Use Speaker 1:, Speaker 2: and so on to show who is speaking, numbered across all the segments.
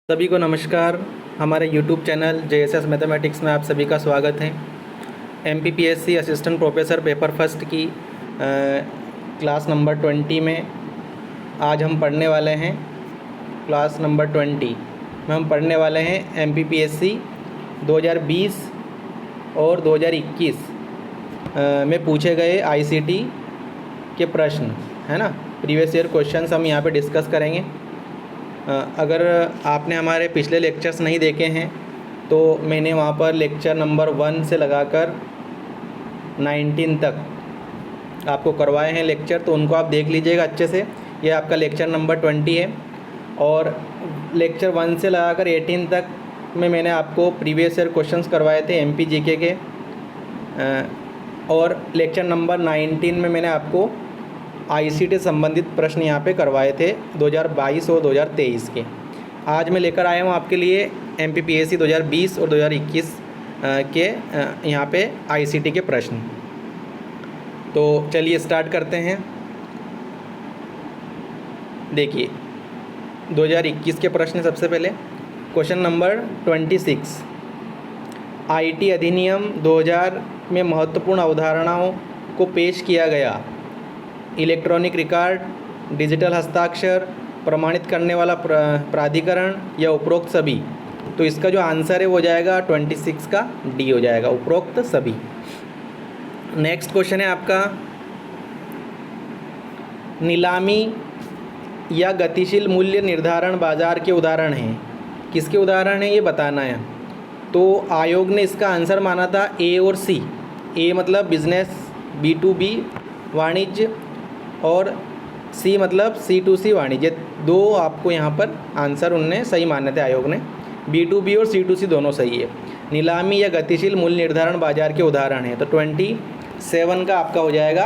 Speaker 1: सभी को नमस्कार। हमारे YouTube चैनल JSS मैथमेटिक्स में आप सभी का स्वागत है। MPPSC assistant professor paper first की क्लास नंबर 20 में आज हम पढ़ने वाले हैं। क्लास नंबर 20 में हम पढ़ने वाले हैं MPPSC 2020 और 2021 में पूछे गए ICT के प्रश्न, है ना। प्रीवियस ईयर क्वेश्चंस हम यहाँ पे डिस्कस करेंगे। अगर आपने हमारे पिछले लेक्चर्स नहीं देखे हैं तो मैंने वहाँ पर लेक्चर नंबर 1 से लगाकर 19 तक आपको करवाए हैं लेक्चर, तो उनको आप देख लीजिएगा अच्छे से। ये आपका लेक्चर नंबर 20 है और लेक्चर 1 से लगाकर 18 तक में मैंने आपको प्रीवियस ईयर क्वेश्चंस करवाए थे MPGK के, और लेक्चर नंबर 19 में मैंने आपको ICT संबंधित प्रश्न यहाँ पे करवाए थे 2022 और 2023 के। आज मैं लेकर आया हूँ आपके लिए MPPSC 2020 और 2021 के यहाँ पे ICT के प्रश्न। तो चलिए स्टार्ट करते हैं। देखिए 2021 के प्रश्न सबसे पहले क्वेश्चन नंबर 26। IT अधिनियम 2000 में महत्वपूर्ण अवधारणाओं को पेश किया गया। इलेक्ट्रॉनिक रिकॉर्ड, डिजिटल हस्ताक्षर, प्रमाणित करने वाला प्राधिकरण या उपरोक्त सभी। तो इसका जो आंसर है वो जाएगा 26 का डी हो जाएगा, उपरोक्त सभी। नेक्स्ट क्वेश्चन है आपका, नीलामी या गतिशील मूल्य निर्धारण बाजार के उदाहरण हैं। किसके उदाहरण हैं ये बताना है। तो आयोग ने इसका आंसर माना था A और C। A मतलब बिजनेस B2B वाणिज्य और C मतलब C2C वाणिज्य। दो आपको यहाँ पर आंसर उनने सही माने थे आयोग ने। B2B और C2C दोनों सही है। नीलामी या गतिशील मूल्य निर्धारण बाजार के उदाहरण है। तो 27 का आपका हो जाएगा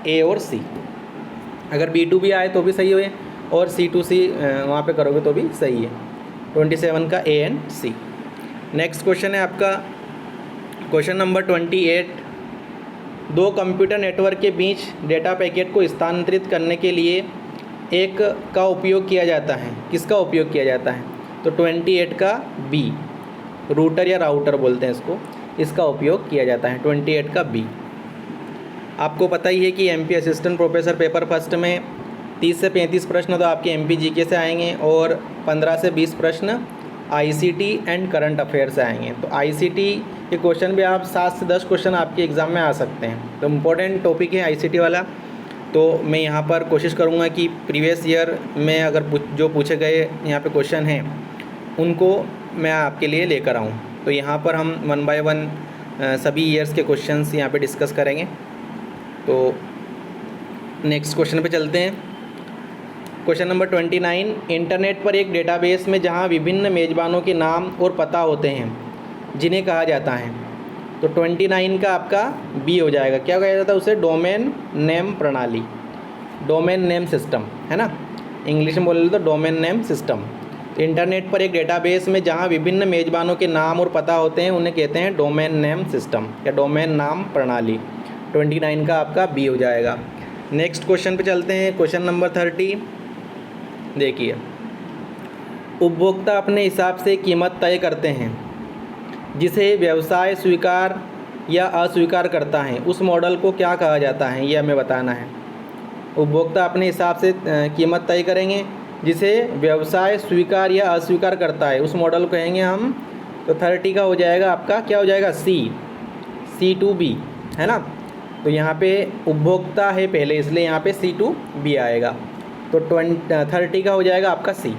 Speaker 1: A और C। अगर B2B आए तो भी सही है और C2C वहाँ पे करोगे तो भी सही है। 27 का A and C। Next question है आपका क्वेश्चन नंबर 28। दो कंप्यूटर नेटवर्क के बीच डेटा पैकेट को स्थानांतरित करने के लिए एक का उपयोग किया जाता है। किसका उपयोग किया जाता है? तो 28 का B, रूटर या राउटर बोलते हैं इसको, इसका उपयोग किया जाता है 28 का B। आपको पता ही है कि MP assistant professor paper first में 30 से 35 प्रश्न तो आपके MPGK से आएंगे और 15 से 20 प्रश्न ICT एंड करंट अफेयर से आएंगे। तो ICT के क्वेश्चन भी आप 7 से 10 क्वेश्चन आपके एग्ज़ाम में आ सकते हैं। तो इम्पोर्टेंट टॉपिक है ICT वाला। तो मैं यहाँ पर कोशिश करूँगा कि प्रीवियस ईयर में अगर जो पूछे गए यहाँ पे क्वेश्चन हैं उनको मैं आपके लिए लेकर आऊँ। तो यहाँ पर हम 1 बाय 1 सभी ईयर्स के क्वेश्चंस यहाँ पे डिस्कस करेंगे। तो नेक्स्ट क्वेश्चन पे चलते हैं। Question number 29। इंटरनेट पर एक डेटाबेस में जहां विभिन्न मेज़बानों के नाम और पता होते हैं जिन्हें कहा जाता है। तो 29 का आपका B हो जाएगा। क्या कहा जाता है उसे? डोमेन नेम प्रणाली, डोमेन नेम सिस्टम, है ना। इंग्लिश में बोले तो डोमेन नेम सिस्टम। तो इंटरनेट पर एक डेटाबेस में जहां विभिन्न मेज़बानों के नाम और पता होते हैं उन्हें कहते हैं डोमेन नेम सिस्टम या डोमेन नाम प्रणाली। 29 का आपका B हो जाएगा। नेक्स्ट क्वेश्चन पे चलते हैं। Question number 30। देखिए, उपभोक्ता अपने हिसाब से कीमत तय करते हैं जिसे व्यवसाय स्वीकार या अस्वीकार करता है। उस मॉडल को क्या कहा जाता है ये हमें बताना है। उपभोक्ता अपने हिसाब से कीमत तय करेंगे जिसे व्यवसाय स्वीकार या अस्वीकार करता है, उस मॉडल को कहेंगे हम। तो 30 का हो जाएगा आपका, क्या हो जाएगा? C2B, है ना। तो यहाँ पे उपभोक्ता है पहले, इसलिए यहाँ पे C2B आएगा। तो 30 का हो जाएगा आपका C।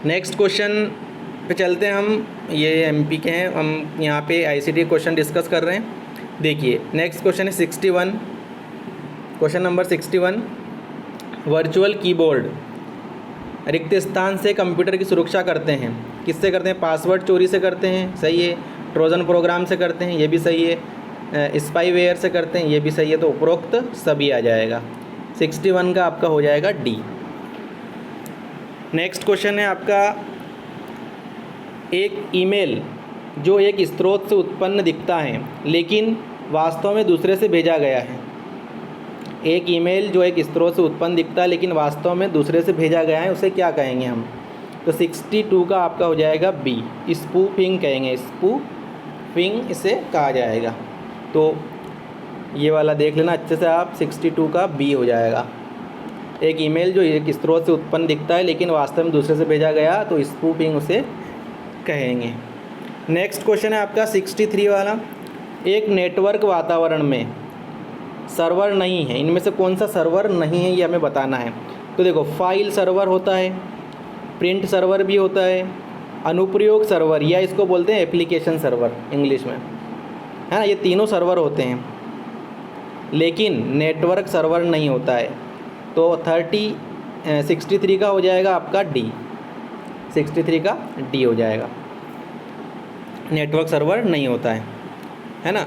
Speaker 1: नेक्स्ट क्वेश्चन पे चलते हैं हम। ये MP के हैं, हम यहाँ पे ICT क्वेश्चन डिस्कस कर रहे हैं। देखिए नेक्स्ट क्वेश्चन है 61। Question number 61। वर्चुअल कीबोर्ड रिक्त स्थान से कंप्यूटर की सुरक्षा करते हैं। किससे करते हैं? पासवर्ड चोरी से करते हैं, सही है। ट्रोजन प्रोग्राम से करते हैं, ये भी सही है। स्पाईवेयर से करते हैं, ये भी सही है। तो उपरोक्त सभी आ जाएगा। 61 का आपका हो जाएगा D। नेक्स्ट क्वेश्चन है आपका, एक ईमेल जो एक स्रोत से उत्पन्न दिखता है लेकिन वास्तव में दूसरे से भेजा गया है। एक ईमेल जो एक स्रोत से उत्पन्न दिखता है लेकिन वास्तव में दूसरे से भेजा गया है, उसे क्या कहेंगे हम? तो 62 का आपका हो जाएगा बी, स्पूफिंग कहेंगे, स्पूफिंग इसे कहा जाएगा। तो ये वाला देख लेना अच्छे से आप, 62 का बी हो जाएगा। एक ईमेल जो एक स्रोत से उत्पन्न दिखता है लेकिन वास्तव में दूसरे से भेजा गया तो स्पूफिंग उसे कहेंगे। नेक्स्ट क्वेश्चन है आपका 63 वाला, एक नेटवर्क वातावरण में सर्वर नहीं है, इनमें से कौन सा सर्वर नहीं है ये हमें बताना है। तो देखो, फाइल सर्वर होता है, प्रिंट सर्वर भी होता है, अनुप्रयोग सर्वर या इसको बोलते हैं एप्लीकेशन सर्वर इंग्लिश में, है ना, ये तीनों सर्वर होते हैं, लेकिन नेटवर्क सर्वर नहीं होता है। तो 63 का हो जाएगा आपका डी, 63 का डी हो जाएगा, नेटवर्क सर्वर नहीं होता है ना।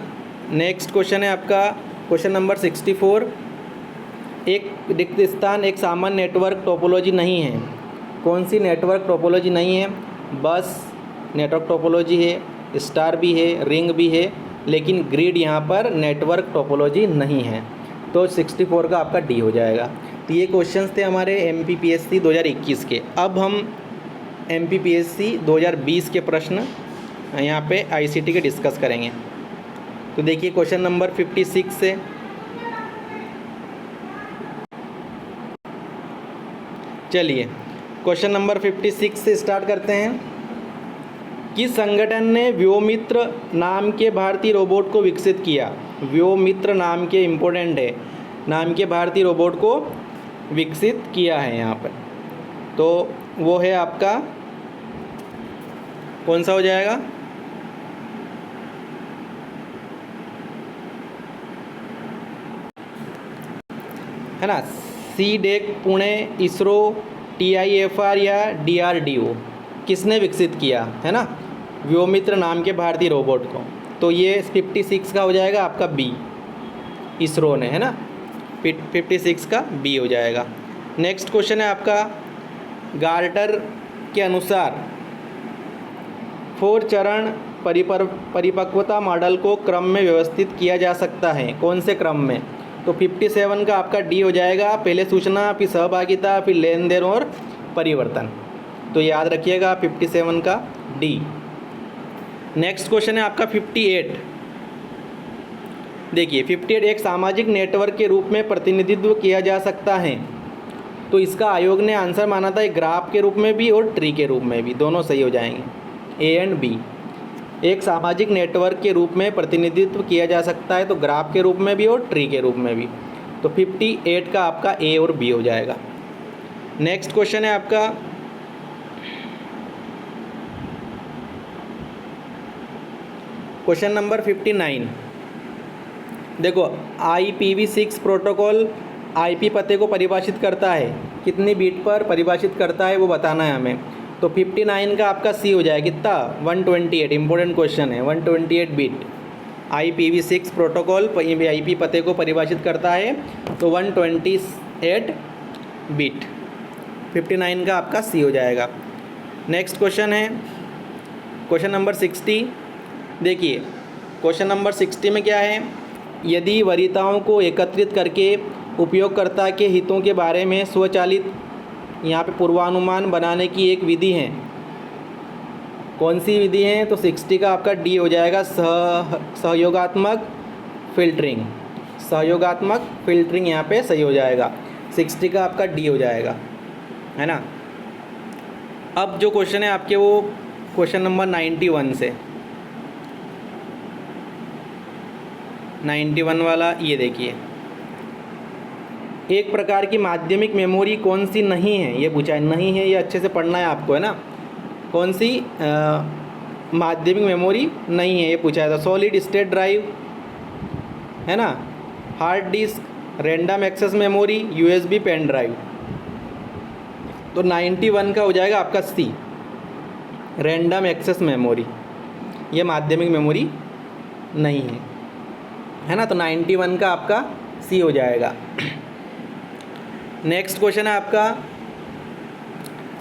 Speaker 1: नेक्स्ट क्वेश्चन है आपका क्वेश्चन नंबर 64, एक रिक्त स्थान एक सामान्य नेटवर्क टोपोलॉजी नहीं है। कौन सी नेटवर्क टोपोलॉजी नहीं है? बस नेटवर्क टोपोलॉजी है, स्टार भी है, रिंग भी है, लेकिन ग्रिड यहाँ पर नेटवर्क टोपोलॉजी नहीं है। तो 64 का आपका डी हो जाएगा। तो ये क्वेश्चंस थे हमारे MPPSC 2021 के। अब हम MPPSC 2020 के प्रश्न यहाँ पे ICT के डिस्कस करेंगे। तो देखिए क्वेश्चन नंबर 56 से, चलिए क्वेश्चन नंबर 56 से स्टार्ट करते हैं। किस संगठन ने व्योमित्र नाम के भारतीय रोबोट को विकसित किया? व्योमित्र नाम के, इम्पोर्टेंट है, नाम के भारतीय रोबोट को विकसित किया है यहाँ पर। तो वो है आपका कौन सा हो जाएगा? है ना, CDEC पुणे, इसरो, TIFR या DRDO, किसने विकसित किया है ना व्योमित्र नाम के भारतीय रोबोट को? तो ये 56 का हो जाएगा आपका बी, इसरो ने, है ना, 56 का बी हो जाएगा। नेक्स्ट क्वेश्चन है आपका, गार्टर के अनुसार 4 चरण परिपक्वता मॉडल को क्रम में व्यवस्थित किया जा सकता है, कौन से क्रम में? तो 57 का आपका डी हो जाएगा, पहले सूचना, फिर सहभागिता, फिर लेन देन और परिवर्तन। तो याद रखिएगा 57 का डी। नेक्स्ट क्वेश्चन है आपका 58। देखिए 58, एक सामाजिक नेटवर्क के रूप में प्रतिनिधित्व किया जा सकता है। तो इसका आयोग ने आंसर माना था एक ग्राफ के रूप में भी और ट्री के रूप में भी, दोनों सही हो जाएंगे, ए एंड बी। एक सामाजिक नेटवर्क के रूप में प्रतिनिधित्व किया जा सकता है तो ग्राफ के रूप में भी और ट्री के रूप में भी। तो 58 का आपका ए और बी हो जाएगा। नेक्स्ट क्वेश्चन है आपका क्वेश्चन नंबर 59। देखो, IPv6 प्रोटोकॉल IP पते को परिभाषित करता है, कितनी बीट पर परिभाषित करता है वो बताना है हमें। तो 59 का आपका सी हो जाएगा, कितना? 128, इंपॉर्टेंट क्वेश्चन है, 128 बीट। IPv6 प्रोटोकॉल IP पते को परिभाषित करता है तो 128 बीट, 59 का आपका सी हो जाएगा। नेक्स्ट क्वेश्चन है क्वेश्चन नंबर 60। देखिए क्वेश्चन नंबर 60 में क्या है, यदि वरीयताओं को एकत्रित करके उपयोगकर्ता के हितों के बारे में स्वचालित यहाँ पे पूर्वानुमान बनाने की एक विधि है, कौन सी विधि है? तो 60 का आपका डी हो जाएगा, सहयोगात्मक फिल्टरिंग, सहयोगात्मक फिल्टरिंग यहाँ पे सही हो जाएगा, 60 का आपका डी हो जाएगा, है ना। अब जो क्वेश्चन है आपके वो क्वेश्चन नंबर 91 से, 91 वाला ये देखिए, एक प्रकार की माध्यमिक मेमोरी कौन सी नहीं है, ये पूछा है, नहीं है, ये अच्छे से पढ़ना है आपको, है ना। कौन सी माध्यमिक मेमोरी नहीं है ये पूछा है। तो सॉलिड स्टेट ड्राइव, है ना, hard disk, random access memory, USB pen drive. तो 91 का हो जाएगा आपका सी, रैंडम एक्सेस मेमोरी, ये माध्यमिक मेमोरी नहीं है ना। तो 91 का आपका सी हो जाएगा। नेक्स्ट क्वेश्चन है आपका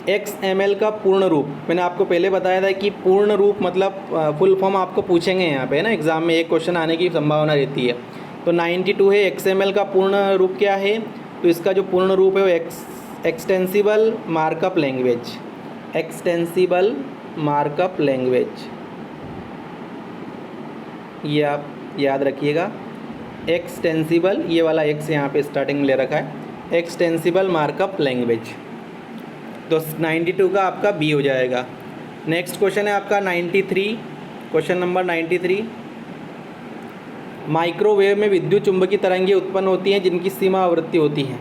Speaker 1: XML का पूर्ण रूप। मैंने आपको पहले बताया था कि पूर्ण रूप मतलब फुल फॉर्म आपको पूछेंगे यहाँ पे, है ना, एग्ज़ाम में एक क्वेश्चन आने की संभावना रहती है। तो 92 है, XML का पूर्ण रूप क्या है? तो इसका जो पूर्ण रूप है वो extensible markup language, extensible markup language, ये आप याद रखिएगा। एक्सटेंसिबल, ये वाला एक्स यहाँ पे स्टार्टिंग में ले रखा है, एक्सटेंसिबल मार्कअप लैंग्वेज। तो 92 का आपका बी हो जाएगा। नेक्स्ट क्वेश्चन है आपका 93, क्वेश्चन नंबर 93। माइक्रोवेव में विद्युत चुंबकीय तरंगें उत्पन्न होती हैं जिनकी सीमा आवृत्ति होती है।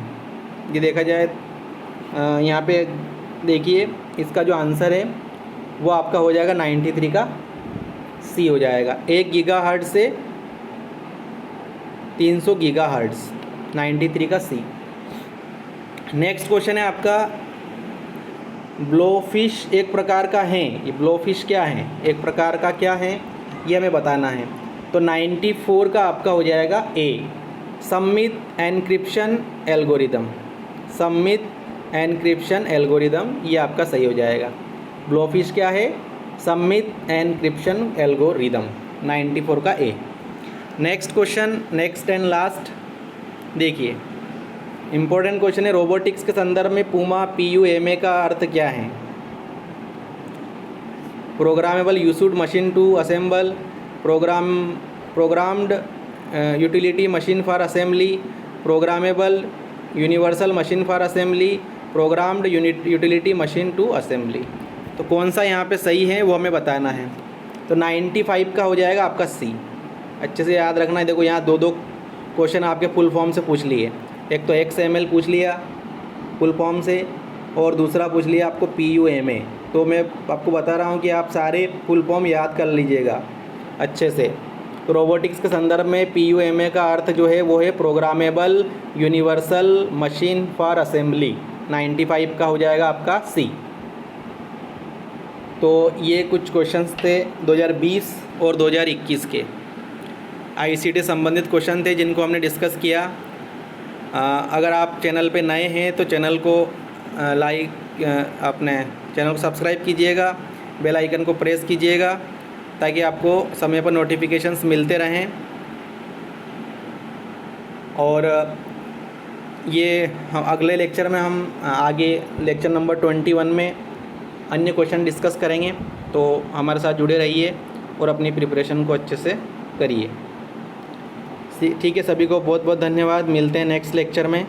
Speaker 1: ये देखा जाए यहाँ पे देखिए, इसका जो आंसर है वो आपका हो जाएगा 93 का सी हो जाएगा। 1 गीगाहर्ट्ज़ से 300 गीगाहर्ट्ज़, 93 का सी। नेक्स्ट क्वेश्चन है आपका, ब्लोफिश एक प्रकार का है। ये ब्लोफिश क्या है, एक प्रकार का क्या है, ये हमें बताना है। तो 94 का आपका हो जाएगा ए, सममित एनक्रिप्शन एल्गोरिदम। सममित एनक्रिप्शन एल्गोरिदम, ये आपका सही हो जाएगा। ब्लोफिश क्या है, सममित एनक्रिप्शन एल्गोरिदम, 94 का A. Next question, next and last देखिए, इम्पोर्टेंट क्वेश्चन है। रोबोटिक्स के संदर्भ में पूमा PUMA का अर्थ क्या है? Programmable used machine to assemble, programmed utility machine for assembly, programmable universal machine for assembly, programmed utility machine to assembly. तो कौन सा यहाँ पे सही है वो हमें बताना है। तो 95 का हो जाएगा आपका सी। अच्छे से याद रखना है। देखो यहाँ दो क्वेश्चन आपके फुल फॉर्म से पूछ लिए, एक तो XML पूछ लिया फुल फॉर्म से और दूसरा पूछ लिया आपको PUMA। तो मैं आपको बता रहा हूँ कि आप सारे फुल फॉर्म याद कर लीजिएगा अच्छे से। तो रोबोटिक्स के संदर्भ में PUMA का अर्थ जो है वो है programmable universal machine for assembly, 95 का हो जाएगा आपका सी। तो ये कुछ क्वेश्चंस थे 2020 और 2021 के ICT संबंधित क्वेश्चन थे जिनको हमने डिस्कस किया। अगर आप चैनल पे नए हैं तो चैनल को अपने चैनल को सब्सक्राइब कीजिएगा, बेल आइकन को प्रेस कीजिएगा ताकि आपको समय पर नोटिफिकेशंस मिलते रहें। और ये हम अगले लेक्चर में हम आगे लेक्चर नंबर 21 में अन्य क्वेश्चन डिस्कस करेंगे। तो हमारे साथ जुड़े रहिए और अपनी प्रिपरेशन को अच्छे से करिए। ठीक है, सभी को बहुत बहुत धन्यवाद। मिलते हैं नेक्स्ट लेक्चर में।